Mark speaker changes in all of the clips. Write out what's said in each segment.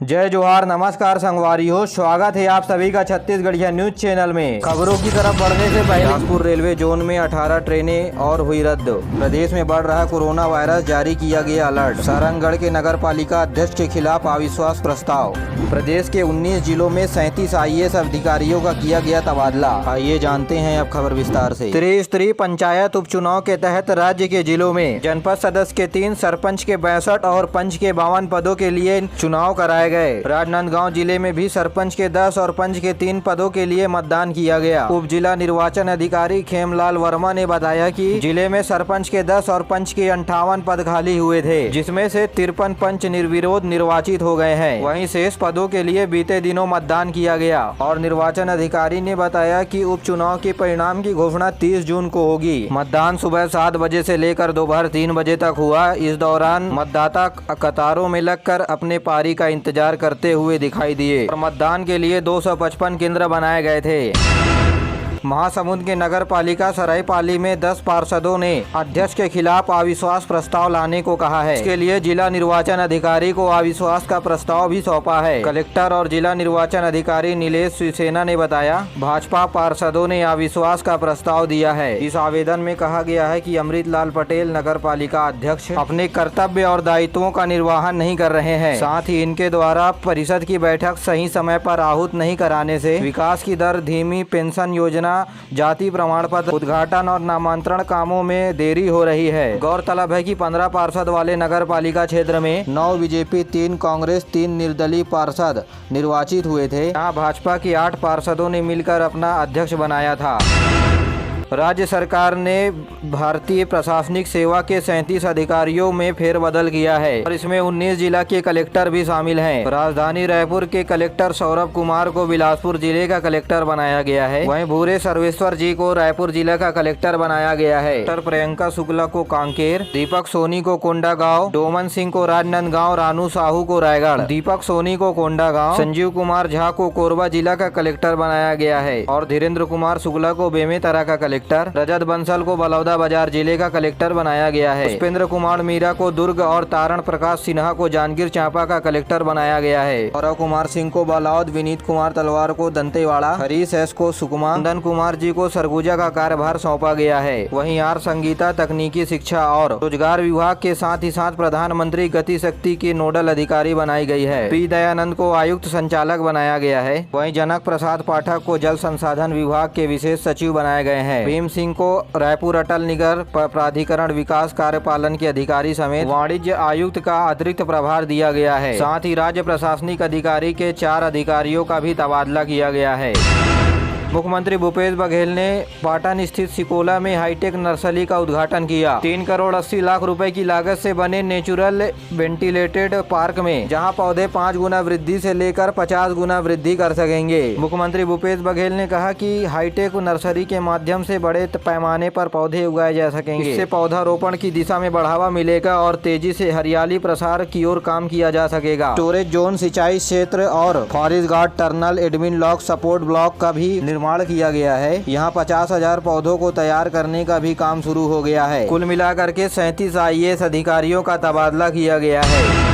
Speaker 1: जय जोहार, नमस्कार संगवारियों, स्वागत है आप सभी का छत्तीसगढ़िया न्यूज चैनल में। खबरों की तरफ बढ़ने से पहले बिलासपुर रेलवे जोन में 18 ट्रेनें और हुई रद्द। प्रदेश में बढ़ रहा कोरोना वायरस, जारी किया गया अलर्ट। सारंगढ़ के नगर पालिका अध्यक्ष के खिलाफ अविश्वास प्रस्ताव। प्रदेश के 19 जिलों में 37 IAS अधिकारियों का किया गया तबादला। आइए जानते हैं अब खबर विस्तार से। त्रिस्तरीय पंचायत उपचुनाव के तहत राज्य के जिलों में जनपद सदस्य के 3, सरपंच के 62 और पंच के 52 पदों के लिए चुनाव कराए गए। राजनांदगांव जिले में भी सरपंच के 10 और पंच के 3 पदों के लिए मतदान किया गया। उप जिला निर्वाचन अधिकारी खेमलाल वर्मा ने बताया कि जिले में सरपंच के 10 और पंच के 58 पद खाली हुए थे, जिसमें से 53 पंच निर्विरोध निर्वाचित हो गए हैं। वहीं शेष पदों के लिए बीते दिनों मतदान किया गया और निर्वाचन अधिकारी ने बताया कि उपचुनाव के परिणाम की घोषणा 30 जून को होगी। मतदान सुबह 7 बजे से लेकर दोपहर 3 बजे तक हुआ। इस दौरान मतदाता कतारों में लगकर अपने पारी का इंतजार करते हुए दिखाई दिए और मतदान के लिए 255 केंद्र बनाए गए थे। महासमुंद के नगर पालिका सरायपाली में 10 पार्षदों ने अध्यक्ष के खिलाफ अविश्वास प्रस्ताव लाने को कहा है। इसके लिए जिला निर्वाचन अधिकारी को अविश्वास का प्रस्ताव भी सौंपा है। कलेक्टर और जिला निर्वाचन अधिकारी नीलेश सिसेना ने बताया, भाजपा पार्षदों ने अविश्वास का प्रस्ताव दिया है। इस आवेदन में कहा गया है कि अमृतलाल पटेल नगर पालिका अध्यक्ष अपने कर्तव्य और दायित्वों का निर्वहन नहीं कर रहे हैं। साथ ही इनके द्वारा परिषद की बैठक सही समय पर आहूत नहीं कराने से विकास की दर धीमी, पेंशन योजना, जाति प्रमाण पत्र उद्घाटन और नामांतरण कामों में देरी हो रही है। गौरतलब है कि 15 पार्षद वाले नगर पालिका क्षेत्र में 9 बीजेपी, 3 कांग्रेस, 3 निर्दलीय पार्षद निर्वाचित हुए थे। यहाँ भाजपा के 8 पार्षदों ने मिलकर अपना अध्यक्ष बनाया था। राज्य सरकार ने भारतीय प्रशासनिक सेवा के 37 अधिकारियों में फेरबदल किया है और इसमें 19 जिला के कलेक्टर भी शामिल हैं। राजधानी रायपुर के कलेक्टर सौरभ कुमार को बिलासपुर जिले का कलेक्टर बनाया गया है। वहीं भूरे सर्वेश्वर जी को रायपुर जिला का कलेक्टर बनाया गया है। डॉक्टर प्रियंका शुक्ला को कांकेर, दीपक सोनी को कोंडागांव, डोमन सिंह को राजनांदगांव, रानू साहू को रायगढ़, दीपक सोनी को कोंडागांव, संजीव कुमार झा को कोरबा जिला का कलेक्टर बनाया गया है और धीरेन्द्र कुमार शुक्ला को बेमेतरा का कलेक्टर, रजत बंसल को बलौदा बाजार जिले का कलेक्टर बनाया गया है। पुष्पेंद्र कुमार मीरा को दुर्ग और तारण प्रकाश सिन्हा को जांजगीर चांपा का कलेक्टर बनाया गया है। गौरव कुमार सिंह को बालौद, विनीत कुमार तलवार को दंतेवाड़ा, हरीश एस को सुकमा, नंदन कुमार जी को सरगुजा का कार्यभार सौंपा गया है। वहीं आर संगीता तकनीकी शिक्षा और रोजगार विभाग के साथ ही साथ प्रधानमंत्री गति शक्ति की नोडल अधिकारी बनाई गई है। पी दयानंद को आयुक्त संचालक बनाया गया है। वहीं जनक प्रसाद पाठक को जल संसाधन विभाग के विशेष सचिव बनाए गए हैं। भीम सिंह को रायपुर अटल निगर प्राधिकरण विकास कार्यपालन के अधिकारी समेत वाणिज्य आयुक्त का अतिरिक्त प्रभार दिया गया है। साथ ही राज्य प्रशासनिक अधिकारी के 4 अधिकारियों का भी तबादला किया गया है। मुख्यमंत्री भूपेश बघेल ने पाटन स्थित सिकोला में हाईटेक नर्सरी का उद्घाटन किया। 3 करोड़ 80 लाख रुपए की लागत से बने नेचुरल वेंटिलेटेड पार्क में जहां पौधे 5 गुना वृद्धि से लेकर 50 गुना वृद्धि कर सकेंगे। मुख्यमंत्री भूपेश बघेल ने कहा कि हाईटेक नर्सरी के माध्यम से बड़े पैमाने पर पौधे उगाए जा सकेंगे। इससे पौधारोपण की दिशा में बढ़ावा मिलेगा और तेजी से हरियाली प्रसार की ओर काम किया जा सकेगा। स्टोरेज जोन, सिंचाई क्षेत्र और फॉरेस्ट गार्ड टर्नल एडमिन लॉक सपोर्ट ब्लॉक का भी निर्माण किया गया है। यहाँ 50,000 पौधों को तैयार करने का भी काम शुरू हो गया है। कुल मिलाकर के 37 IAS अधिकारियों का तबादला किया गया है।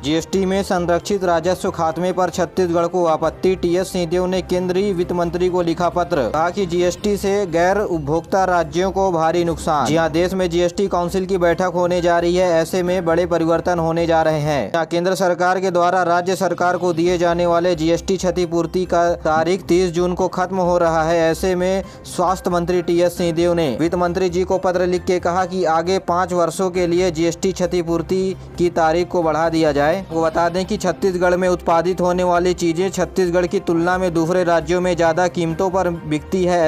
Speaker 1: जीएसटी में संरक्षित राजस्व खात्मे पर छत्तीसगढ़ को आपत्ति। TS सिंहदेव ने केंद्रीय वित्त मंत्री को लिखा पत्र, कहा कि जीएसटी से गैर उपभोक्ता राज्यों को भारी नुकसान। जी हाँ, देश में जीएसटी काउंसिल की बैठक होने जा रही है। ऐसे में बड़े परिवर्तन होने जा रहे हैं। यहाँ केंद्र सरकार के द्वारा राज्य सरकार को दिए जाने वाले जीएसटी क्षतिपूर्ति का तारीख 30 जून को खत्म हो रहा है। ऐसे में स्वास्थ्य मंत्री TS सिंहदेव ने वित्त मंत्री जी को पत्र लिख के कहा कि आगे 5 वर्षों के लिए जीएसटी क्षतिपूर्ति की तारीख को बढ़ा दिया जाए। वो बता दें कि छत्तीसगढ़ में उत्पादित होने वाली चीजें छत्तीसगढ़ की तुलना में दूसरे राज्यों में ज्यादा कीमतों पर बिकती है।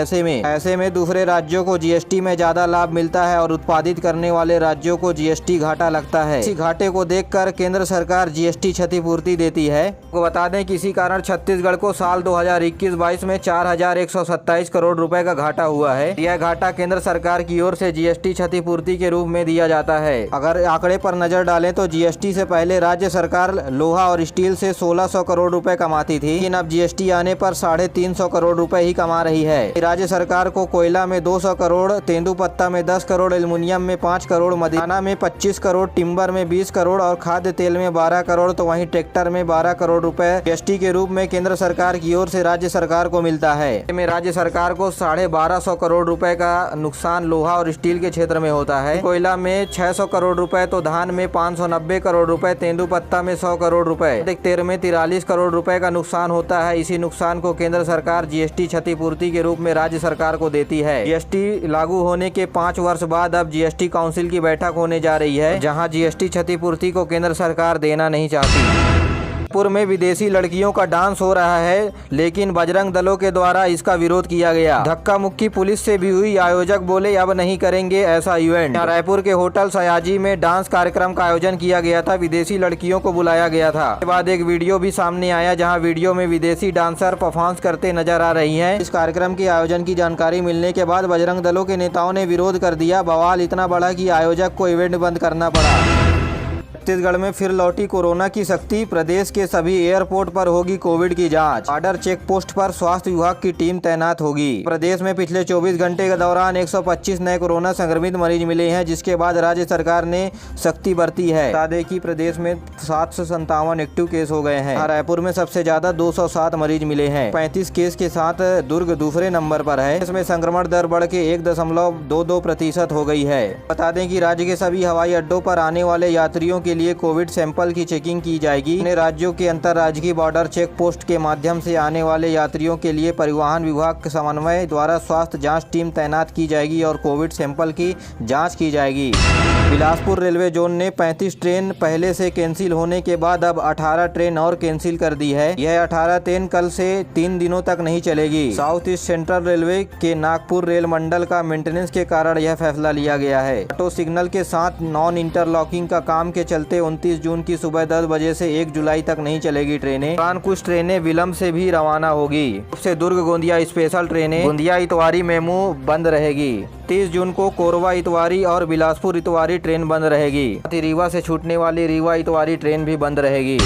Speaker 1: ऐसे में दूसरे राज्यों को जीएसटी में ज्यादा लाभ मिलता है और उत्पादित करने वाले राज्यों को जीएसटी घाटा लगता है। इसी घाटे को देखकर केंद्र सरकार जीएसटी क्षतिपूर्ति देती है। वो बता दें कि इसी कारण छत्तीसगढ़ को साल 2021-22 में 4127 करोड़ रुपए का घाटा हुआ है। यह घाटा केंद्र सरकार की ओर से जीएसटी क्षतिपूर्ति के रूप में दिया जाता है। अगर आंकड़े पर नजर डालें तो जीएसटी से पहले राज्य सरकार लोहा और स्टील से 1600 करोड़ रुपए कमाती थी, लेकिन अब जीएसटी आने पर 350 करोड़ रुपए ही कमा रही है। राज्य सरकार को कोयला में 200 करोड़, तेंदुपत्ता में 10 करोड़, एल्युमिनियम में 5 करोड़, मदिराना में 25 करोड़, टिम्बर में 20 करोड़ और खाद्य तेल में 12 करोड़, तो वहीं ट्रैक्टर में 12 करोड़ रुपए जीएसटी के रूप में केंद्र सरकार की ओर से राज्य सरकार को मिलता है। इसमें राज्य सरकार को 1250 करोड़ रुपए का नुकसान लोहा और स्टील के क्षेत्र में होता है। कोयला में 600 करोड़ रुपए, तो धान में 590 करोड़ रुपए, तेंदुपत्ता में 100 करोड़ रुपए, तेल में 43 करोड़ रुपए का नुकसान होता है। इसी नुकसान को केंद्र सरकार जीएसटी क्षतिपूर्ति के रूप में राज्य सरकार को देती है। जीएसटी लागू होने के 5 वर्ष बाद अब जीएसटी काउंसिल की बैठक होने जा रही है, जहां जीएसटी क्षतिपूर्ति को केंद्र सरकार देना नहीं चाहती। जयपुर में विदेशी लड़कियों का डांस हो रहा है, लेकिन बजरंग दलों के द्वारा इसका विरोध किया गया। धक्का मुक्की पुलिस से भी हुई, आयोजक बोले अब नहीं करेंगे ऐसा इवेंट। रायपुर के होटल सयाजी में डांस कार्यक्रम का आयोजन किया गया था, विदेशी लड़कियों को बुलाया गया था। इसके बाद एक वीडियो भी सामने आया, जहां वीडियो में विदेशी डांसर परफॉर्मेंस करते नजर आ रही हैं। इस कार्यक्रम के आयोजन की जानकारी मिलने के बाद बजरंग दलों के नेताओं ने विरोध कर दिया। बवाल इतना बड़ा कि आयोजक को इवेंट बंद करना पड़ा। छत्तीसगढ़ में फिर लौटी कोरोना की सख्ती, प्रदेश के सभी एयरपोर्ट पर होगी कोविड की जांच। बॉर्डर चेक पोस्ट पर स्वास्थ्य विभाग की टीम तैनात होगी। प्रदेश में पिछले 24 घंटे के दौरान 125 नए कोरोना संक्रमित मरीज मिले हैं, जिसके बाद राज्य सरकार ने सख्ती बरती है। बता दें कि प्रदेश में 757 एक्टिव केस हो गए हैं। रायपुर में सबसे ज्यादा 207 मरीज मिले हैं। 35 केस के साथ दुर्ग दूसरे नंबर पर है। इसमें संक्रमण दर बढ़ के 1.22% हो गई है। बता दें कि राज्य के सभी हवाई अड्डों पर आने वाले यात्रियों के लिए कोविड सैंपल की चेकिंग की जाएगी। अन्य राज्यों के अंतर्राज्यीय बॉर्डर चेक पोस्ट के माध्यम से आने वाले यात्रियों के लिए परिवहन विभाग के समन्वय द्वारा स्वास्थ्य जांच टीम तैनात की जाएगी और कोविड सैंपल की जांच की जाएगी। बिलासपुर रेलवे जोन ने 35 ट्रेन पहले से कैंसिल होने के बाद अब 18 ट्रेन और कैंसिल कर दी है। यह 18 ट्रेन कल से 3 दिनों तक नहीं चलेगी। साउथ ईस्ट सेंट्रल रेलवे के नागपुर रेल मंडल का मेंटेनेंस के कारण यह फैसला लिया गया है। ऑटो सिग्नल के साथ नॉन इंटरलॉकिंग का काम के चलते 29 जून की सुबह 10 बजे से 1 जुलाई तक नहीं चलेगी ट्रेनें। कुछ ट्रेनें विलंब से भी रवाना होगी। से दुर्ग गोंदिया स्पेशल ट्रेनें गोंदिया इतवारी मेमू बंद रहेगी। 30 जून को कोरबा इतवारी और बिलासपुर इतवारी ट्रेन बंद रहेगी। रीवा से छूटने वाली रीवा इतवारी ट्रेन भी बंद रहेगी।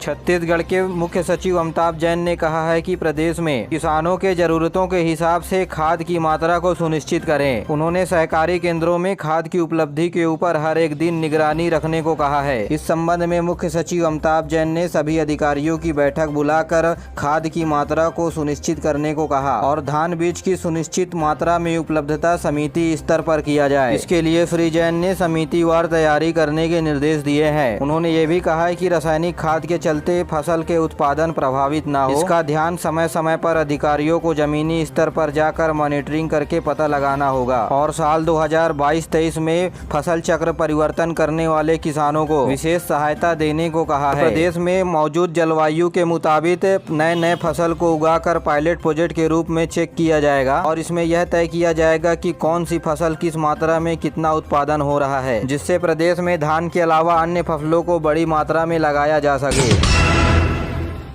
Speaker 1: छत्तीसगढ़ के मुख्य सचिव अमिताभ जैन ने कहा है कि प्रदेश में किसानों के जरूरतों के हिसाब से खाद की मात्रा को सुनिश्चित करें। उन्होंने सहकारी केंद्रों में खाद की उपलब्धि के ऊपर हर एक दिन निगरानी रखने को कहा है। इस संबंध में मुख्य सचिव अमिताभ जैन ने सभी अधिकारियों की बैठक बुलाकर खाद की मात्रा को सुनिश्चित करने को कहा और धान बीज की सुनिश्चित मात्रा में उपलब्धता समिति स्तर पर किया जाए। इसके लिए श्री जैन ने समितिवार तैयारी करने के निर्देश दिए हैं। उन्होंने ये भी कहा है कि रासायनिक खाद के चलते फसल के उत्पादन प्रभावित न हो, इसका ध्यान समय समय पर अधिकारियों को जमीनी स्तर पर जाकर मॉनिटरिंग करके पता लगाना होगा और साल 2022-23 में फसल चक्र परिवर्तन करने वाले किसानों को विशेष सहायता देने को कहा है। प्रदेश में मौजूद जलवायु के मुताबिक नए फसल को उगाकर पायलट प्रोजेक्ट के रूप में चेक किया जाएगा और इसमें यह तय किया जाएगा कि कौन सी फसल किस मात्रा में कितना उत्पादन हो रहा है, जिससे प्रदेश में धान के अलावा अन्य फसलों को बड़ी मात्रा में लगाया जा सके।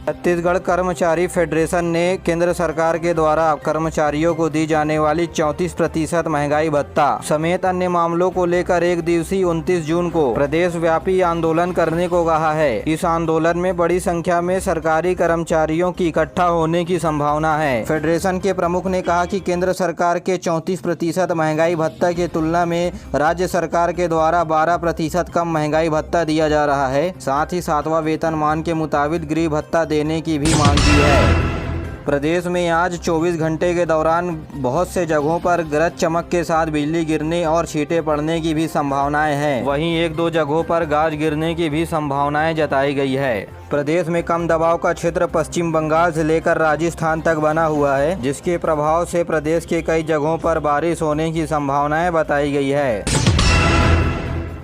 Speaker 1: छत्तीसगढ़ कर्मचारी फेडरेशन ने केंद्र सरकार के द्वारा कर्मचारियों को दी जाने वाली 34% महंगाई भत्ता समेत अन्य मामलों को लेकर एक दिवसीय 29 जून को प्रदेश व्यापी आंदोलन करने को कहा है। इस आंदोलन में बड़ी संख्या में सरकारी कर्मचारियों की इकट्ठा होने की संभावना है। फेडरेशन के प्रमुख ने कहा कि केंद्र सरकार के 34% महंगाई भत्ता की तुलना में राज्य सरकार के द्वारा 12% कम महंगाई भत्ता दिया जा रहा है। साथ ही 7वां वेतनमान के मुताबिक गृह भत्ता देने की भी मांग की है। प्रदेश में आज 24 घंटे के दौरान बहुत से जगहों पर गरज चमक के साथ बिजली गिरने और छींटे पड़ने की भी संभावनाएं हैं। वहीं 1-2 जगहों पर गाज गिरने की भी संभावनाएं जताई गई है। प्रदेश में कम दबाव का क्षेत्र पश्चिम बंगाल से लेकर राजस्थान तक बना हुआ है, जिसके प्रभाव से प्रदेश के कई जगहों पर बारिश होने की संभावनाएं बताई गई है।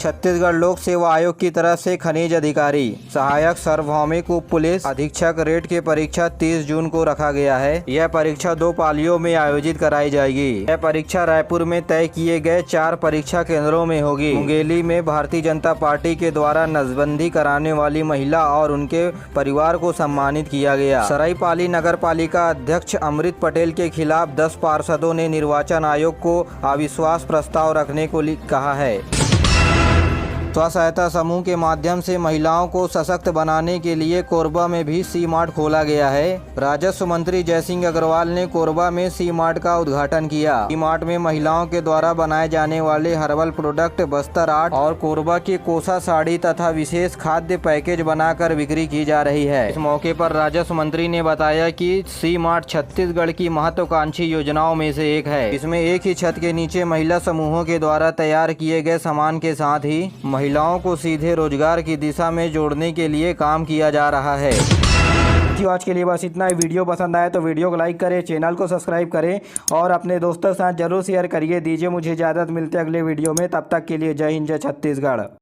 Speaker 1: छत्तीसगढ़ लोक सेवा आयोग की तरफ से खनिज अधिकारी सहायक सार्वभौमिक उप पुलिस अधीक्षक रेट की परीक्षा 30 जून को रखा गया है। यह परीक्षा 2 पालियों में आयोजित कराई जाएगी। यह परीक्षा रायपुर में तय किए गए 4 परीक्षा केंद्रों में होगी। मुंगेली में भारतीय जनता पार्टी के द्वारा नसबंदी कराने वाली महिला और उनके परिवार को सम्मानित किया गया। सरायपाली नगर पालिका अध्यक्ष अमृत पटेल के खिलाफ 10 पार्षदों ने निर्वाचन आयोग को अविश्वास प्रस्ताव रखने को कहा है। स्व सहायता समूह के माध्यम से महिलाओं को सशक्त बनाने के लिए कोरबा में भी सी मार्ट खोला गया है। राजस्व मंत्री जयसिंह अग्रवाल ने कोरबा में सी मार्ट का उद्घाटन किया। सी मार्ट में महिलाओं के द्वारा बनाए जाने वाले हर्बल प्रोडक्ट, बस्तर आर्ट और कोरबा के कोसा साड़ी तथा विशेष खाद्य पैकेज बनाकर बिक्री की जा रही है। इस मौके पर राजस्व मंत्री ने बताया कि सी मार्ट छत्तीसगढ़ की महत्वाकांक्षी योजनाओं में से एक है। इसमें एक ही छत के नीचे महिला समूहों के द्वारा तैयार किए गए सामान के साथ ही महिलाओं को सीधे रोजगार की दिशा में जोड़ने के लिए काम किया जा रहा है। आज के लिए बस इतना ही। वीडियो पसंद आए तो वीडियो को लाइक करें, चैनल को सब्सक्राइब करें और अपने दोस्तों के साथ जरूर शेयर करिए। दीजिए मुझे इजाज़त, मिलते अगले वीडियो में। तब तक के लिए जय हिंद, जय छत्तीसगढ़।